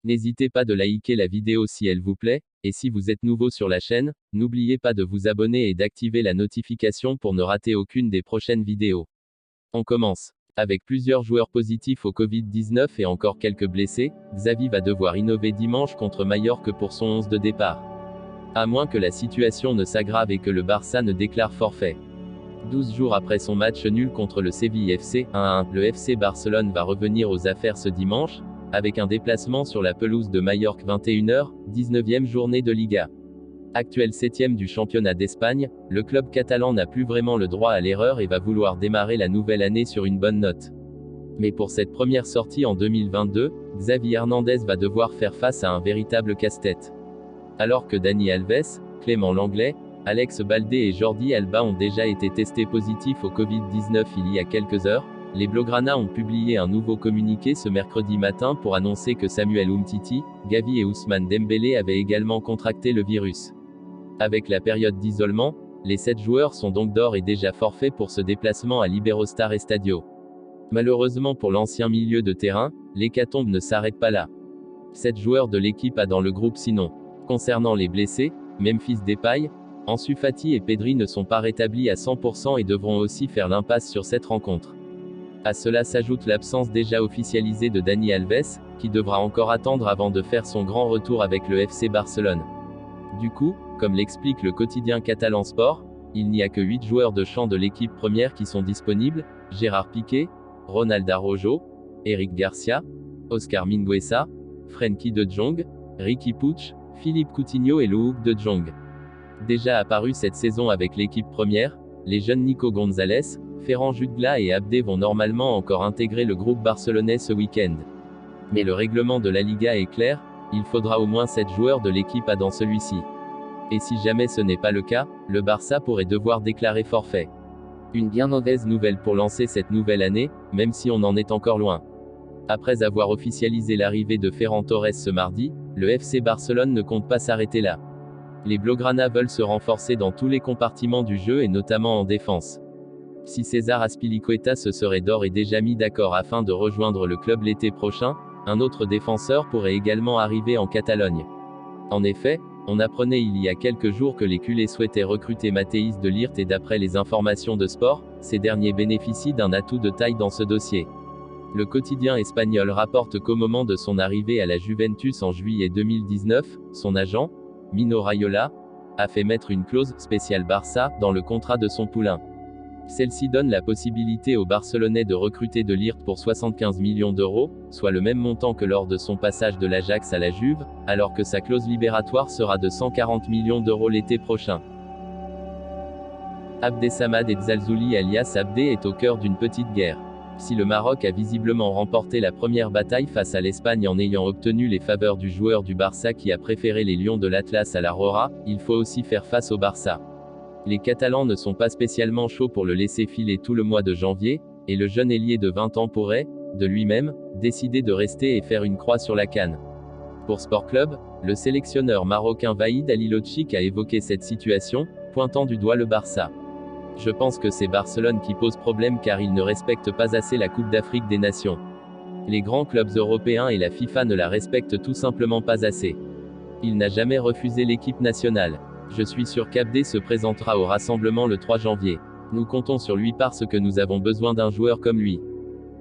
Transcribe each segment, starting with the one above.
N'hésitez pas de liker la vidéo si elle vous plaît, et si vous êtes nouveau sur la chaîne, n'oubliez pas de vous abonner et d'activer la notification pour ne rater aucune des prochaines vidéos. On commence. Avec plusieurs joueurs positifs au Covid-19 et encore quelques blessés, Xavi va devoir innover dimanche contre Majorque pour son 11 de départ. À moins que la situation ne s'aggrave et que le Barça ne déclare forfait. 12 jours après son match nul contre le Séville FC 1-1, le FC Barcelone va revenir aux affaires ce dimanche, avec un déplacement sur la pelouse de Majorque 21h, 19e journée de Liga. Actuel 7e du championnat d'Espagne, le club catalan n'a plus vraiment le droit à l'erreur et va vouloir démarrer la nouvelle année sur une bonne note. Mais pour cette première sortie en 2022, Xavi Hernandez va devoir faire face à un véritable casse-tête. Alors que Dani Alves, Clément Lenglet, Alex Baldé et Jordi Alba ont déjà été testés positifs au Covid-19 il y a quelques heures, les Blaugrana ont publié un nouveau communiqué ce mercredi matin pour annoncer que Samuel Umtiti, Gavi et Ousmane Dembélé avaient également contracté le virus. Avec la période d'isolement, les 7 joueurs sont donc d'ores et déjà forfaits pour ce déplacement à Iberostar Estadio. Malheureusement pour l'ancien milieu de terrain, l'hécatombe ne s'arrête pas là. 7 joueurs de l'équipe a dans le groupe sinon. Concernant les blessés, Memphis Depay, Ansu Fati et Pedri ne sont pas rétablis à 100% et devront aussi faire l'impasse sur cette rencontre. À cela s'ajoute l'absence déjà officialisée de Dani Alves, qui devra encore attendre avant de faire son grand retour avec le FC Barcelone. Du coup, comme l'explique le quotidien Catalan Sport, il n'y a que 8 joueurs de champ de l'équipe première qui sont disponibles: Gérard Piqué, Ronald Araujo, Eric Garcia, Oscar Mingueza, Frenkie de Jong, Riqui Puig, Philippe Coutinho et Loïc de Jong. Déjà apparus cette saison avec l'équipe première, les jeunes Nico Gonzalez, Ferran Jutgla et Abdé vont normalement encore intégrer le groupe barcelonais ce week-end. Mais le règlement de la Liga est clair, il faudra au moins 7 joueurs de l'équipe A dans celui-ci. Et si jamais ce n'est pas le cas, le Barça pourrait devoir déclarer forfait. Une bien mauvaise nouvelle pour lancer cette nouvelle année, même si on en est encore loin. Après avoir officialisé l'arrivée de Ferran Torres ce mardi, le FC Barcelone ne compte pas s'arrêter là. Les Blaugrana veulent se renforcer dans tous les compartiments du jeu et notamment en défense. Si César Azpilicueta se serait d'ores et déjà mis d'accord afin de rejoindre le club l'été prochain, un autre défenseur pourrait également arriver en Catalogne. En effet, on apprenait il y a quelques jours que les culés souhaitaient recruter Matthijs de Ligt et d'après les informations de Sport, ces derniers bénéficient d'un atout de taille dans ce dossier. Le quotidien espagnol rapporte qu'au moment de son arrivée à la Juventus en juillet 2019, son agent, Mino Raiola, a fait mettre une clause spéciale Barça dans le contrat de son poulain. Celle-ci donne la possibilité aux Barcelonais de recruter de Ligt pour 75 millions d'euros, soit le même montant que lors de son passage de l'Ajax à la Juve, alors que sa clause libératoire sera de 140 millions d'euros l'été prochain. Abdessamad Ezzalzouli alias Abdé est au cœur d'une petite guerre. Si le Maroc a visiblement remporté la première bataille face à l'Espagne en ayant obtenu les faveurs du joueur du Barça qui a préféré les Lions de l'Atlas à la Rora, il faut aussi faire face au Barça. Les Catalans ne sont pas spécialement chauds pour le laisser filer tout le mois de janvier, et le jeune ailier de 20 ans pourrait, de lui-même, décider de rester et faire une croix sur la canne. Pour Sport Club, le sélectionneur marocain Vaïd Halilhodžić a évoqué cette situation, pointant du doigt le Barça. Je pense que c'est Barcelone qui pose problème car il ne respecte pas assez la Coupe d'Afrique des Nations. Les grands clubs européens et la FIFA ne la respectent tout simplement pas assez. Il n'a jamais refusé l'équipe nationale. Je suis sûr qu'Abdé se présentera au rassemblement le 3 janvier. Nous comptons sur lui parce que nous avons besoin d'un joueur comme lui.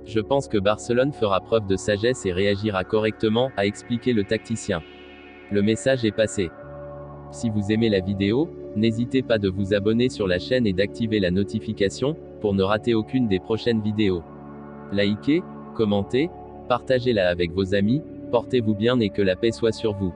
Je pense que Barcelone fera preuve de sagesse et réagira correctement, a expliqué le tacticien. Le message est passé. Si vous aimez la vidéo, n'hésitez pas de vous abonner sur la chaîne et d'activer la notification, pour ne rater aucune des prochaines vidéos. Likez, commentez, partagez-la avec vos amis, portez-vous bien et que la paix soit sur vous.